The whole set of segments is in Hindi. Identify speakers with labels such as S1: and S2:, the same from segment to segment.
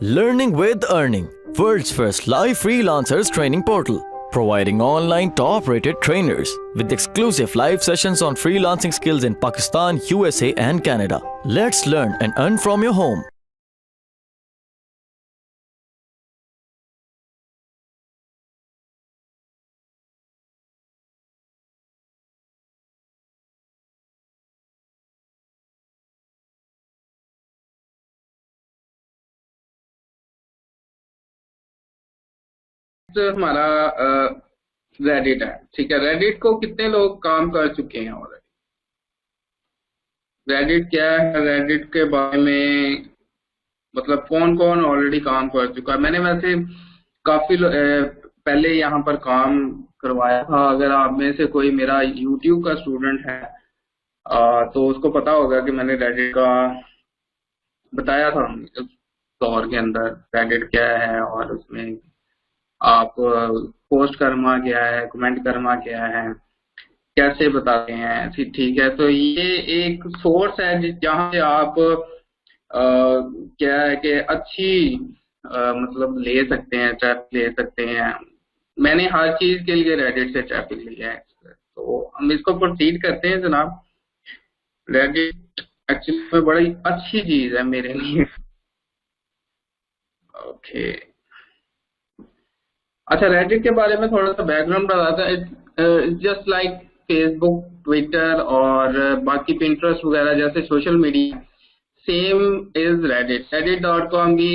S1: Learning with Earning, world's first live freelancers training portal, providing online top-rated trainers with exclusive live sessions on freelancing skills in Pakistan, USA and Canada. Let's learn and earn from your home.
S2: तो हमारा रेडिट है। ठीक है, रेडिट को कितने लोग काम कर चुके हैं ऑलरेडी? रेडिट क्या है? रेडिट के बारे में मतलब कौन कौन ऑलरेडी काम कर चुका है? मैंने वैसे काफी पहले यहाँ पर काम करवाया था। अगर आप में से कोई मेरा यूट्यूब का स्टूडेंट है तो उसको पता होगा कि मैंने रेडिट का बताया था उस दौर के अंदर रेडिट क्या है और उसमें आप पोस्ट करना क्या है, कमेंट करना क्या है, कैसे बताते हैं। ठीक है, तो ये एक सोर्स है जहाँ से आप क्या है कि अच्छी मतलब ले सकते हैं, ट्रैफिक ले सकते हैं। मैंने हर चीज के लिए रेडिट से ट्रैफिक लिया है। तो हम इसको प्रोसीड करते हैं जनाब। रेडिट एक्चुअली में बड़ी अच्छी चीज है मेरे लिए। ओके, अच्छा, रेडिट के बारे में थोड़ा सा बैकग्राउंड बताता है। जस्ट लाइक फेसबुक, ट्विटर और बाकी पिंटरेस्ट वगैरह जैसे social media, same is Reddit. reddit.com भी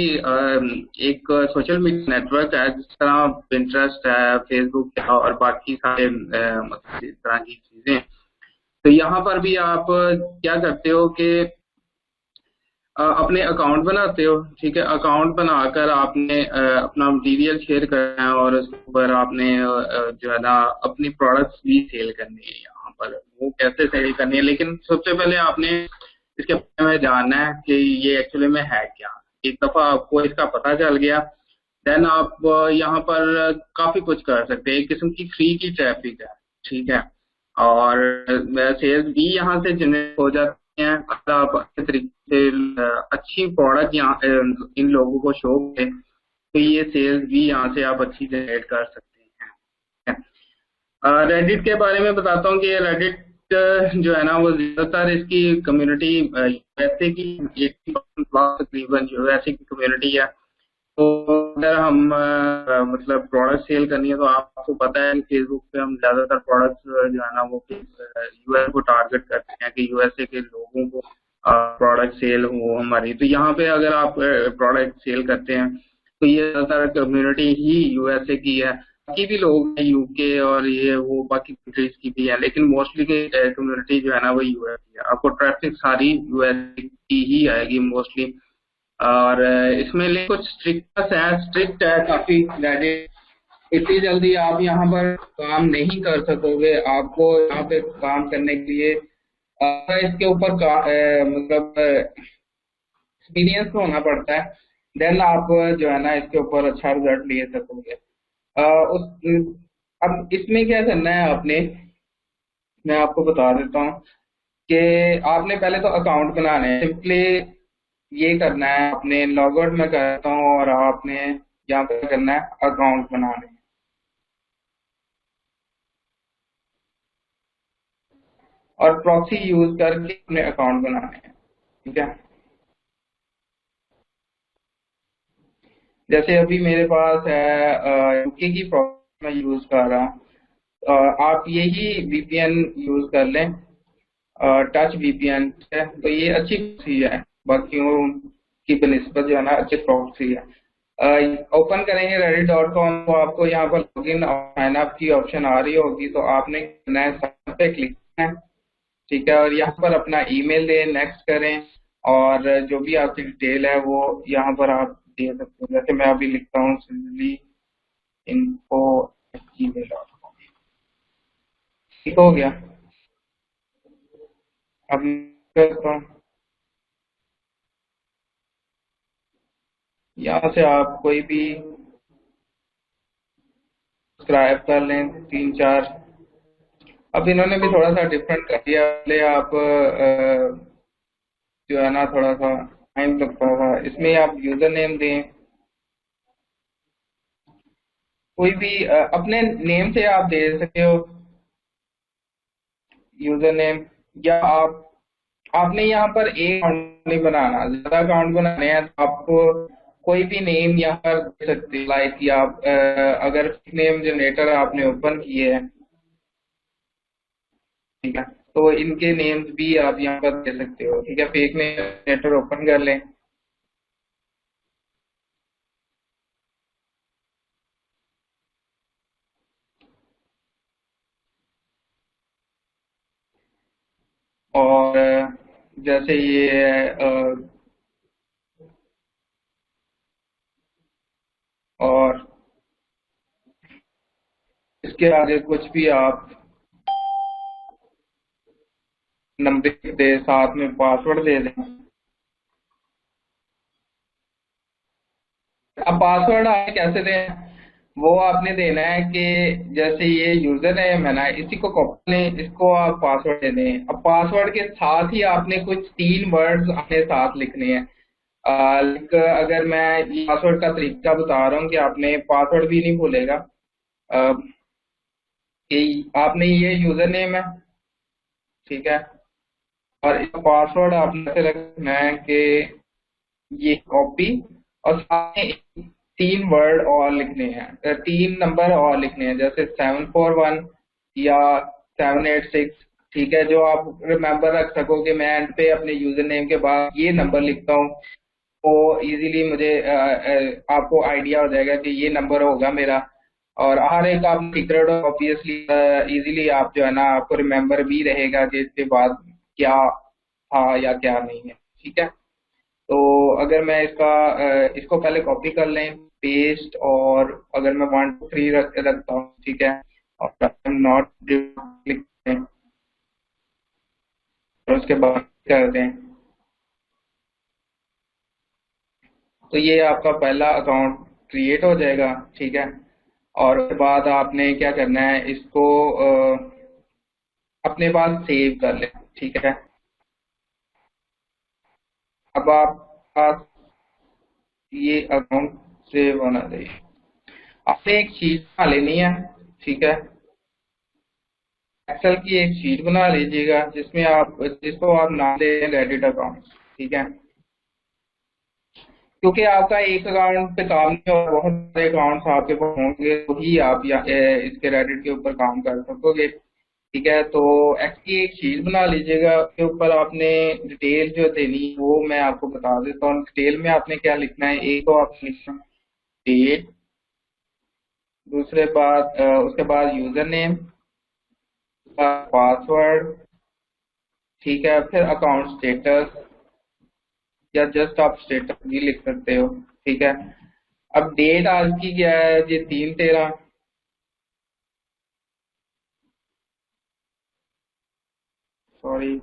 S2: एक सोशल मीडिया नेटवर्क है, जिस तरह पिंटरेस्ट है, फेसबुक है और बाकी सारे मतलब इस तरह की चीजें। तो यहाँ पर भी आप क्या करते हो कि अपने अकाउंट बनाते हो। ठीक है, अकाउंट बनाकर आपने अपना मटेरियल शेयर करना है और उसके ऊपर आपने जो है ना अपनी प्रोडक्ट्स भी सेल करनी है। यहाँ पर वो कैसे सेल करनी है, लेकिन सबसे पहले आपने इसके बारे में जानना है कि ये एक्चुअली में है क्या। एक दफा आपको इसका पता चल गया, देन आप यहाँ पर काफी कुछ कर सकते हैं। एक किस्म की फ्री की ट्रैफिक है। ठीक है, और सेल्स भी यहाँ से जनरेट हो जाते हैं। अगर आप अच्छे तरीके से अच्छी प्रोडक्ट यहाँ इन लोगों को शो करें तो ये सेल्स भी यहाँ से आप अच्छी जनरेट कर सकते हैं। रेडिट के बारे में बताता हूँ कि रेडिट जो है ना वो ज्यादातर इसकी कम्युनिटी यूएसए की 80% तकरीबन यूएसए की कम्युनिटी है। तो अगर हम मतलब प्रोडक्ट सेल करनी है तो आपको पता है कि फेसबुक पे हम ज्यादातर प्रोडक्ट्स जो है ना वो यूएस को टारगेट करते हैं कि यूएसए के लोगों को प्रोडक्ट सेल हो हमारी। तो यहाँ पे अगर आप प्रोडक्ट सेल करते हैं तो ये ज्यादातर कम्युनिटी ही यूएसए की है। बाकी भी लोग हैं यूके और ये वो बाकी कंट्रीज की भी है, लेकिन मोस्टली की कम्युनिटी जो है ना वो यूएस की है। आपको ट्रैफिक सारी यूएस की ही आएगी मोस्टली। और इसमें कुछ स्ट्रिक्ट है काफी रेडिट। इतनी जल्दी आप यहाँ पर काम नहीं कर सकोगे। आपको यहाँ पे काम करने के लिए इसके ऊपर मतलब एक्सपीरियंस होना पड़ता है। देन आप जो है ना इसके ऊपर अच्छा रिजल्ट ले सकोगे। उस अब इसमें क्या करना है आपने, मैं आपको बता देता हूँ कि आपने पहले तो अकाउंट बनाना है। सिंपली ये करना है, आपने लॉग आउट में करता हूँ और आपने यहाँ पे करना है अकाउंट बनाने, और प्रॉक्सी यूज करके अपने अकाउंट बनाने हैं। ठीक है, जैसे अभी मेरे पास है यूके की प्रॉक्सी मैं यूज कर रहा हूँ। आप यही वीपीएन यूज कर लें, टच वीपीएन है। तो ये अच्छी प्रॉक्सी है, बाकियों की बनिस्बत जो है ना अच्छी प्रॉक्सी है। ओपन करेंगे reddit.com तो आपको यहाँ पर लॉगिन और साइन अप की ऑप्शन आ रही होगी। तो आपने करना है साइन पे क्लिक करना है। ठीक है, और यहाँ पर अपना ईमेल दें, नेक्स्ट करें और जो भी आपकी डिटेल है वो यहाँ पर आप दे सकते हैं। जैसे मैं अभी लिखता हूँ सिंपली info@gmail.com। ठीक हो गया। अब करता हूँ, यहाँ से आप कोई भी सब्सक्राइब कर लें, 3-4। अब इन्होंने भी थोड़ा सा डिफरेंट कर दिया। पहले आप जो है ना थोड़ा सा टाइम लगता था। इसमें आप यूजर नेम दें, कोई भी अपने नेम से आप दे सकते हो यूजर नेम, या आपने यहाँ पर एक अकाउंट नहीं बनाना, ज्यादा अकाउंट बनाने हैं तो आपको कोई भी नेम यहाँ पर दे सकते हो। लाइक या अगर नेम जनरेटर आपने ओपन किए हैं, ठीक है, तो इनके नेम्स भी आप यहाँ पर दे सकते हो। ठीक है, फेक नेम जनरेटर ओपन कर लें। और जैसे ये और इसके आगे कुछ भी आप नंबर दे, साथ में पासवर्ड दे दें। अब पासवर्ड आप कैसे दें, वो आपने देना है कि जैसे ये यूजर नेम है ना, इसी को कॉपी लें, इसको आप पासवर्ड दे दें। अब पासवर्ड के साथ ही आपने कुछ 3 वर्ड्स अपने साथ लिखने हैं। लाइक अगर मैं ये पासवर्ड का तरीका बता रहा हूँ कि आपने पासवर्ड भी नहीं भूलेगा। अ, कि आपने ये यूजर नेम है, ठीक है, और इसका पासवर्ड आपने ऐसे रखना है कि ये कॉपी, और साथ में 3 वर्ड और लिखने हैं, 3 नंबर और लिखने हैं, जैसे 741 या 786। ठीक है, जो आप रिमेम्बर रख सको कि मैं एंड पे अपने यूजर नेम के बाद ये नंबर लिखता हूँ, तो इजीली मुझे आपको आइडिया हो जाएगा कि ये नंबर होगा मेरा। और हर एक आप सीक्रेट ऑब्वियसली इजीली आप जो है ना, आपको रिमेम्बर भी रहेगा कि इसके बाद क्या था या क्या नहीं है। ठीक है, तो अगर मैं इसको पहले कॉपी कर लें, पेस्ट, और अगर मैं 1 2 3 रखता हूँ, ठीक है, और नॉट क्लिक करें, और उसके बाद कर दें, तो ये आपका पहला अकाउंट क्रिएट हो जाएगा। ठीक है, और उसके बाद आपने क्या करना है, इसको अपने पास सेव कर लें। ठीक है, अब आप पास ये अकाउंट सेव होना चाहिए। आपने एक शीट बना लेनी है, ठीक है, एक्सेल की एक शीट बना लीजिएगा जिसको आप नाम दे दें रेडिट अकाउंट। ठीक है, क्योंकि आपका एक अकाउंट पे काम नहीं होगा, बहुत सारे अकाउंट्स आपके पास होंगे, तो ही आप इसके रेडिट के ऊपर काम कर सकोगे। ठीक है, तो एक्स की एक शीट बना लीजिएगा, उसके ऊपर आपने डिटेल जो देनी वो मैं आपको बता देता हूँ। डिटेल में आपने क्या लिखना है, एक तो आप लिखना डेट, उसके बाद यूजर नेम, पासवर्ड, ठीक है, फिर अकाउंट स्टेटस, या जस्ट आप स्टेटस भी लिख सकते हो। ठीक है, अब डेट आज की क्या है जी, 3/13, सॉरी,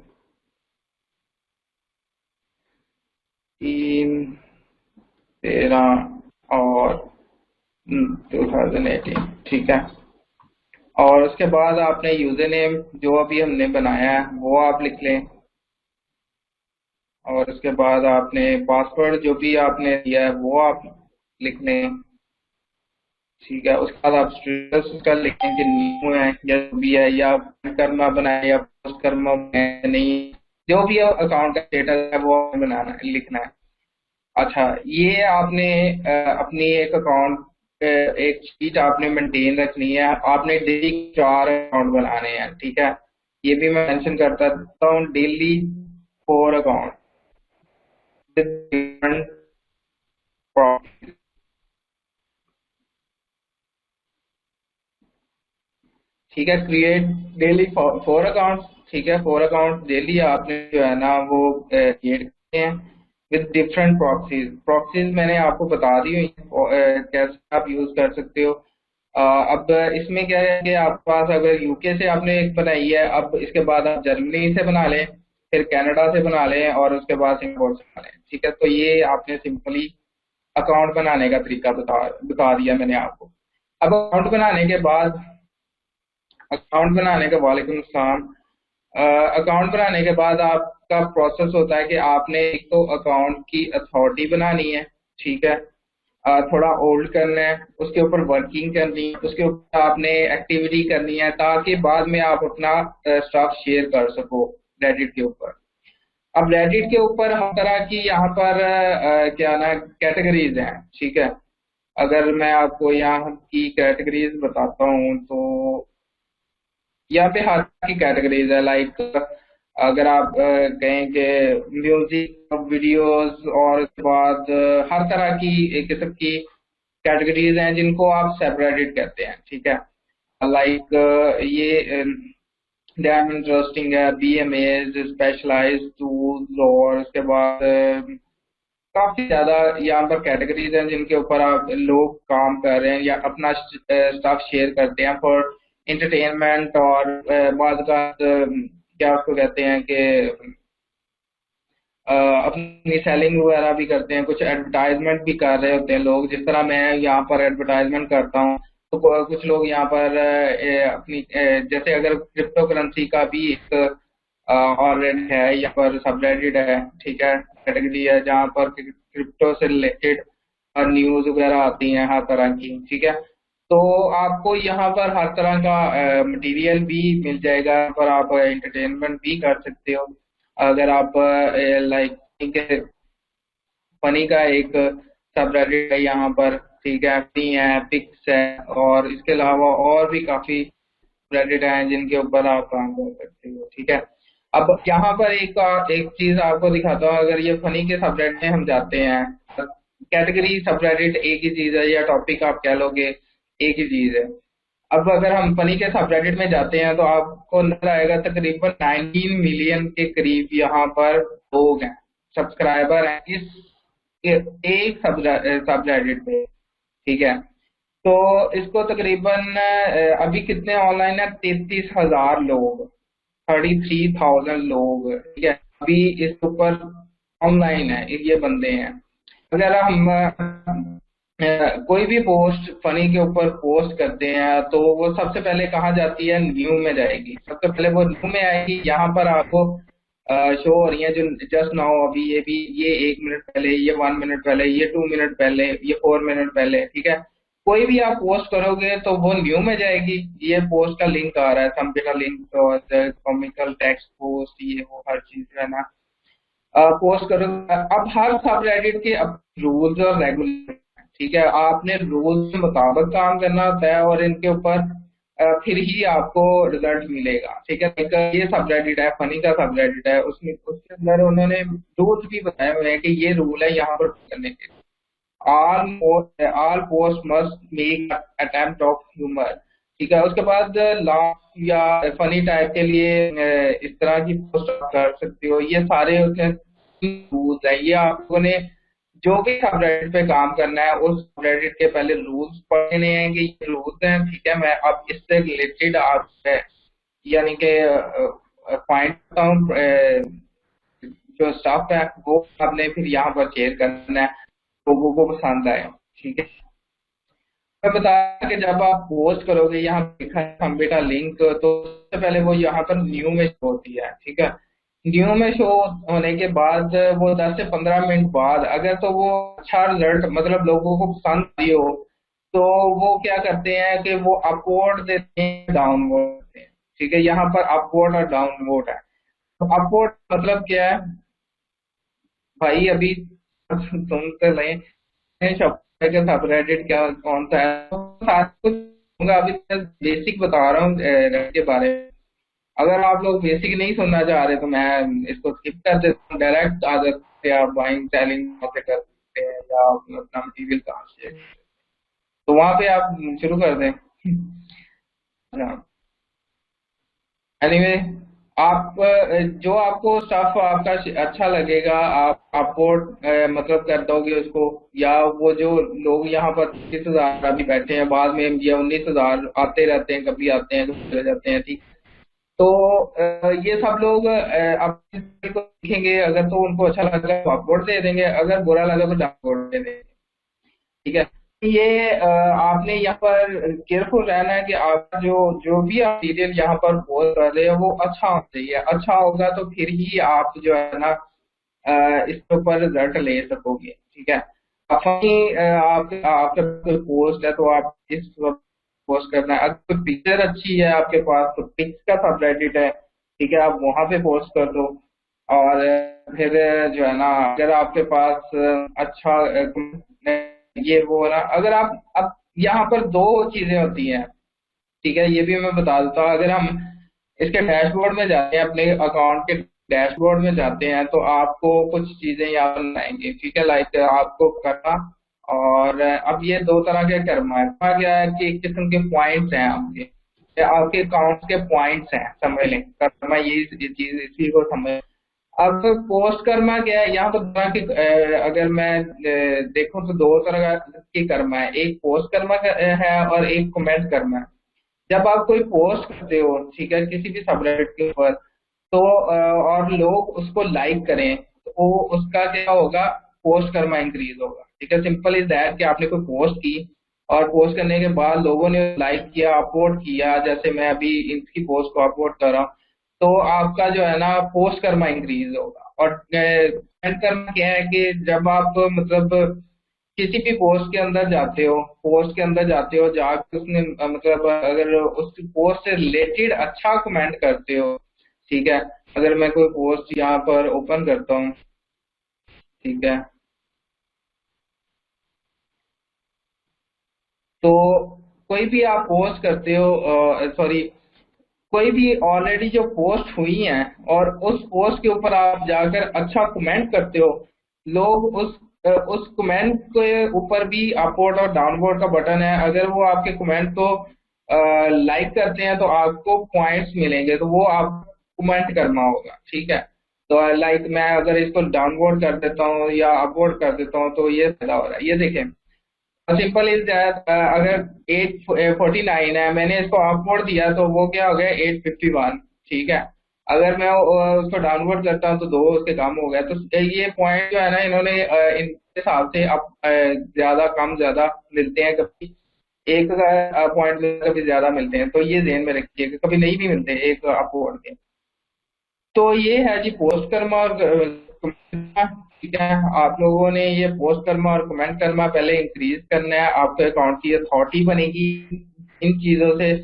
S2: 3/13 और 2018। ठीक है, और उसके बाद आपने यूजर नेम जो अभी हमने बनाया है वो आप लिख लें, और उसके बाद आपने पासवर्ड जो भी आपने दिया है वो आप लिख लें। ठीक है, उसके बाद आप स्टेटस उसका लिखें कि न्यू है या जो भी है, या कर्मा बनाए या पोस्ट कर्मा बनाए, नहीं, जो भी अकाउंट का स्टेटस है वो आपने बनाना लिखना है। अच्छा, ये आपने अपनी एक अकाउंट एक शीट आपने मेंटेन रखनी है, आपने डेली 4 अकाउंट बनाने हैं। ठीक है, ये भी मैं मेंशन करता हूँ, daily 4 account with different profit. ठीक है, क्रिएट डेली 4 अकाउंट। ठीक है, 4 अकाउंट डेली आपने जो है ना वो क्रिएट करते हैं विद डिफरेंट प्रॉक्सीज। प्रॉक्सीज मैंने आपको बता दी हुई हैं, कैसे आप यूज कर सकते हो। अब इसमें क्या है कि आपके पास अगर यूके से आपने एक बनाई है, अब इसके बाद आप जर्मनी से बना लें, फिर कनाडा से बना लें, और उसके बाद सिंगापुर से बना लें। ठीक है, तो ये आपने सिंपली अकाउंट बनाने का तरीका बता दिया मैंने आपको। अब अकाउंट बनाने के वालेकुम सलाम। अकाउंट बनाने के बाद आपका प्रोसेस होता है कि आपने एक तो अकाउंट की अथॉरिटी बनानी है। ठीक है, थोड़ा ओल्ड करना है, उसके ऊपर वर्किंग करनी है, उसके ऊपर आपने एक्टिविटी करनी है, ताकि बाद में आप अपना स्टफ शेयर कर सको रेडिट के ऊपर। अब रेडिट के ऊपर हर तरह की यहाँ पर क्या ना कैटेगरीज हैं, ठीक है। अगर मैं आपको यहाँ की कैटेगरीज बताता हूँ तो यहाँ पे हर तरह की कैटेगरीज है। लाइक अगर आप कहें कि म्यूजिक वीडियोस, और उसके बाद हर तरह की एक किस्म की कैटेगरीज हैं जिनको आप सबरेडिट कहते हैं, ठीक है। लाइक ये डैम इंटरेस्टिंग है, बीएमएज, स्पेशलाइज्ड टूल्स, और उसके बाद काफी ज्यादा यहाँ पर कैटेगरीज हैं जिनके ऊपर आप लोग काम कर रहे हैं या अपना स्टफ शेयर करते हैं फॉर एंटरटेनमेंट। और बाद का क्या उसको कहते हैं कि अपनी सेलिंग वगैरह भी करते हैं, कुछ एडवर्टाइजमेंट भी कर रहे होते हैं लोग, जिस तरह मैं यहाँ पर एडवर्टाइजमेंट करता हूँ। तो कुछ लोग यहाँ पर अपनी जैसे अगर क्रिप्टो करेंसी का भी एक ऑलरेडी है यहाँ पर सबरेडिट है, ठीक है, कैटेगरी है जहाँ पर क्रिप्टो से रिलेटेड न्यूज वगैरह आती हैं हर तरह की, ठीक है। तो आपको यहाँ पर हर तरह का मटेरियल भी मिल जाएगा, यहाँ पर आप एंटरटेनमेंट भी कर सकते हो। अगर आप लाइक फनी का एक सबरेडिट है यहाँ पर, ठीक है, फनी है, पिक्स है, और इसके अलावा और भी काफी सबरेडिट हैं जिनके ऊपर आप काम कर सकते हो, ठीक है। अब यहाँ पर एक चीज आपको दिखाता हूँ। अगर ये फनी के सबरेडिट में हम जाते हैं, कैटेगरी सबरेडिट एक ही चीज है, या टॉपिक आप कह लोगे एक ही चीज है। अब अगर हम फनी के सबरेडिट में जाते हैं तो आपको नजर आएगा तकरीबन 19 मिलियन के करीब यहाँ पर लोग हैं, सब्सक्राइबर हैं इस एक सबरेडिट पे, ठीक है। तो इसको तकरीबन अभी कितने ऑनलाइन है, 33,000 लोग, 33,000 लोग, ठीक है, अभी इसके ऊपर ऑनलाइन है, ये बंदे हैं। अगर हम कोई भी पोस्ट फनी के ऊपर पोस्ट करते हैं तो वो सबसे पहले कहाँ जाती है, न्यू में जाएगी, सबसे पहले वो न्यू में आएगी। यहाँ पर आपको शो हो रही है जो जस्ट नाउ, अभी ये भी, ये 1 मिनट पहले, ये 1 मिनट पहले, ये 2 मिनट पहले, ये 4 मिनट पहले, ठीक है। कोई भी आप पोस्ट करोगे तो वो न्यू में जाएगी। ये पोस्ट का लिंक आ रहा है, समझेगा लिंक और कॉमिकल टेक्स्ट पोस्ट, ये वो हर चीज है ना, पोस्ट करो। अब हर सब रेडिट के अब रूल्स और रेगुलेशन, ठीक है, आपने रूल्स के मुताबिक काम करना होता है और इनके ऊपर फिर ही आपको रिजल्ट मिलेगा, ठीक है। एक ये सब रेडिट है, फनी का सब रेडिट है, उसमें उसके अंदर उन्होंने रूल्स भी बताए हुए हैं कि ये रूल है यहाँ पर करने के। All post must make attempt of humour, ठीक है। उसके बाद लाफ या फनी टाइप के लिए इस तरह की पोस्ट कर सकते हो। ये सारे उसके रूल्स है। ये आप लोगों ने जो भी सबरेडिट पे काम करना है उस सबरेडिट के पहले रूल्स पढ़ने हैं कि ये रूल्स हैं, ठीक है। मैं अब इससे रिलेटेड आप यानी कि पॉइंट जो स्टाफ है वो आपने फिर यहाँ पर शेयर करना है, लोगों को पसंद आए, ठीक है। मैं बताया कि जब आप पोस्ट करोगे, यहाँ लिखा है हम बेटा लिंक, तो सबसे पहले वो यहाँ पर न्यू में शो होती है, ठीक है। न्यू में शो होने के बाद वो 10 से 15 मिनट बाद अगर तो वो अच्छा रिजल्ट, मतलब लोगों को पसंद आई हो, तो वो क्या करते हैं कि वो अपवोड देते हैं, डाउनवोड देते हैं, ठीक है। यहाँ पर अपवोड और डाउनवोड है। तो अपवोड मतलब क्या है भाई, अभी सुन तो लें शॉपिफाई का सबरेडिट क्या कौन सा है, तो साथ कुछ होगा। अभी बेसिक बता रहा हूँ के बारे में। अगर आप लोग बेसिक नहीं सुनना चाह रहे तो मैं इसको स्किप कर देता हूँ, डायरेक्ट आ सकते हैं आप बाइंग सेलिंग कैसे कर सकते हैं या अपना मटीरियल कहाँ से, तो वहां पे आप शुरू कर दें। एनीवे, आप जो आपको स्टफ आपका अच्छा लगेगा आप अपलोड मतलब कर दोगे उसको, या वो जो लोग यहाँ पर 30,000 अभी बैठे हैं, बाद में ये 19,000 आते रहते हैं, कभी आते हैं कभी चले जाते हैं, ठीक। तो ये सब लोग आप को देखेंगे, अगर तो उनको अच्छा लगा तो अपलोड दे देंगे, अगर बुरा लगा तो डाउनलोड दे देंगे, ठीक है। ये आपने यहाँ पर केयरफुल रहना है कि आप जो जो भी आप मटीरियल यहाँ पर पोस्ट कर रहे हो वो अच्छा होना चाहिए। अच्छा होगा तो फिर ही आप जो है ना इसके ऊपर रिजल्ट ले सकोगे, ठीक है। आपके कोई पोस्ट है तो आप इस पोस्ट करना है। अगर कोई पिक्चर अच्छी है आपके पास तो पिक्स का सबरेडिट है, ठीक है, आप वहां पे पोस्ट कर दो। और फिर जो है ना, अगर आपके पास अच्छा ये वो ना, अगर आप अब यहाँ पर दो चीजें होती हैं, ठीक है, ये भी मैं बता देता हूँ। अगर हम इसके डैशबोर्ड में जाते हैं, अपने अकाउंट के डैशबोर्ड में जाते हैं, तो आपको कुछ चीजें यहाँ पर आएंगी, ठीक है, लाइक आपको करना। और अब ये दो तरह के कर्मा है। कर्मा क्या है कि एक किस्म के पॉइंट्स हैं आपके अकाउंट के पॉइंट्स हैं, समझ लें, कर्मा ये चीज इसी को समझ। अब पोस्ट कर्मा क्या है, यहाँ तो तरह के अगर मैं देखूं तो दो तरह की कर्मा है, एक पोस्ट कर्मा है और एक कमेंट कर्मा है। जब आप कोई पोस्ट करते हो, ठीक है, किसी भी सबरेडिट के ऊपर, तो और लोग उसको लाइक करें, तो वो उसका क्या होगा, पोस्ट कर्मा इंक्रीज होगा, ठीक है। सिंपल इज दैट कि आपने कोई पोस्ट की और पोस्ट करने के बाद लोगों ने लाइक किया, अपलोड किया, जैसे मैं अभी इनकी पोस्ट को अपलोड कर रहा हूँ, तो आपका जो है ना पोस्ट कर्मा इंक्रीज होगा। और कमेंट कर्मा क्या है कि जब आप मतलब किसी भी पोस्ट के अंदर जाते हो, जाके उसने मतलब अगर उस पोस्ट से रिलेटेड अच्छा कमेंट करते हो, ठीक है। अगर मैं कोई पोस्ट यहाँ पर ओपन करता हूँ, ठीक है, तो कोई भी आप पोस्ट करते हो, सॉरी, कोई भी ऑलरेडी जो पोस्ट हुई है और उस पोस्ट के ऊपर आप जाकर अच्छा कमेंट करते हो, लोग उस कमेंट के ऊपर भी अपवर्ड और डाउनवर्ड का बटन है, अगर वो आपके कमेंट को लाइक करते हैं तो आपको पॉइंट्स मिलेंगे, तो वो आप कमेंट करना होगा, ठीक है। तो लाइक मैं अगर इसको डाउनवर्ड कर देता हूँ या अपवर्ड कर देता हूँ, तो ये फायदा हो रहा है, ये देखें। सिंपल इज दैट, अगर 849 है, मैंने इसको अपलोड दिया तो वो क्या हो गया 851, ठीक है। अगर मैं उसको डाउनलोड करता हूँ तो दो उसके कम हो गया। तो ये पॉइंट जो है ना, इन्होंने इनके हिसाब से अब ज्यादा कम ज्यादा मिलते हैं, कभी एक पॉइंट कभी ज्यादा मिलते हैं, तो ये ध्यान में रखिएगा, कभी नहीं भी मिलते एक अपवर्ड के। तो ये है जी पोस्ट कर्मा और कमेंट कर्मा, ठीक है। आप लोगों ने ये पोस्ट कर्मा और कमेंट कर्मा पहले इंक्रीज करना है, आपके अकाउंट की अथॉरिटी बनेगी इन चीजों से,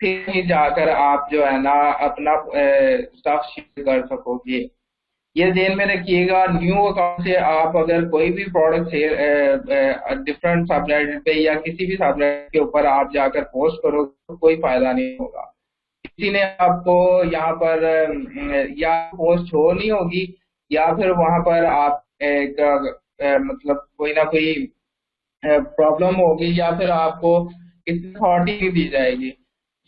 S2: फिर ही जाकर आप जो है ना अपना स्टफ शेयर कर सकोगे। ये ध्यान में रखिएगा, न्यू अकाउंट से आप अगर कोई भी प्रोडक्ट शेयर डिफरेंट सबरेडिट पे या किसी भी सबरेडिट के ऊपर आप जाकर पोस्ट करोगे तो कोई फायदा नहीं होगा। किसी ने आपको यहाँ पर या पोस्ट शो नहीं होगी, या फिर वहां पर आप एक मतलब कोई ना कोई प्रॉब्लम होगी, या फिर आपको इतनी अथॉरिटी नहीं दी जाएगी।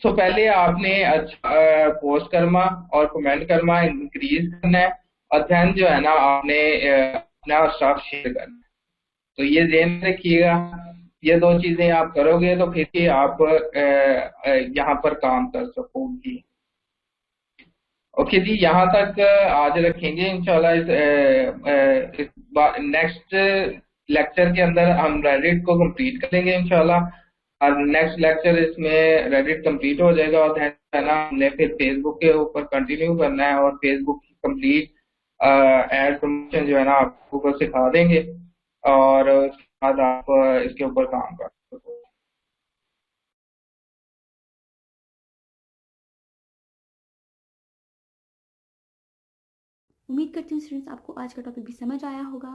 S2: सो पहले आपने अच्छा पोस्ट करना और कमेंट करना इंक्रीज करना है, और देन जो है ना आपने अपना स्टफ शेयर करना है। तो ये ध्यान में रखिएगा, ये दो चीजें आप करोगे तो फिर ही आप यहाँ पर काम कर सकोगे। ओके जी, यहाँ तक आज रखेंगे इंशाल्लाह। इस नेक्स्ट लेक्चर के अंदर हम रेडिट को कंप्लीट करेंगे इंशाल्लाह, और नेक्स्ट लेक्चर इसमें रेडिट कंप्लीट हो जाएगा, और है ना हमने फिर फेसबुक के ऊपर कंटिन्यू करना है, और फेसबुक की कंप्लीट एड प्रमोशन जो है ना आपको सिखा देंगे, और उसके बाद आप इसके ऊपर काम कर सको।
S3: उम्मीद करती हूँ स्टूडेंट्स आपको आज का टॉपिक भी समझ आया होगा।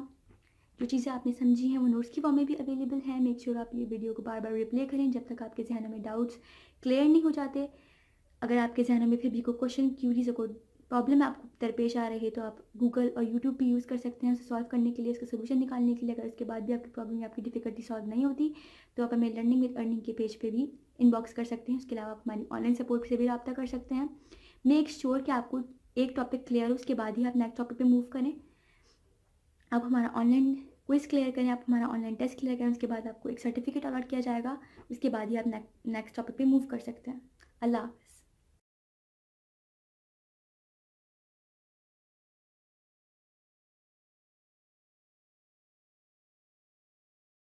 S3: जो चीज़ें आपने समझी हैं वो नोट्स की फॉर्म में भी अवेलेबल है। मेक श्योर आप ये वीडियो को बार बार रिप्ले करें जब तक आपके जहनों में डाउट्स क्लियर नहीं हो जाते। अगर आपके जहनों में फिर भी कोई क्वेश्चन, क्यूरीज, कोई प्रॉब्लम आपको दरपेश आ रही है तो आप गूगल और यूट्यूब भी यूज़ कर सकते हैं उसे सॉल्व करने के लिए, उसका सोल्यूशन निकालने के लिए। अगर उसके बाद भी आपकी प्रॉब्लम या आपकी डिफिकल्टी सॉल्व नहीं होती तो आप हमें लर्निंग विद अर्निंग के पेज पे भी इनबॉक्स कर सकते हैं। उसके अलावा आप हमारी ऑनलाइन सपोर्ट से भी रब्ता कर सकते हैं। मेक श्योर कि आपको एक टॉपिक क्लियर हो, उसके बाद ही आप नेक्स्ट टॉपिक पे मूव करें। आप हमारा ऑनलाइन क्विज क्लियर करें, आप हमारा ऑनलाइन टेस्ट क्लियर करें, उसके बाद आपको एक सर्टिफिकेट अलॉट किया जाएगा। उसके बाद ही आप नेक्स्ट टॉपिक पे मूव कर सकते हैं। अल्लाह।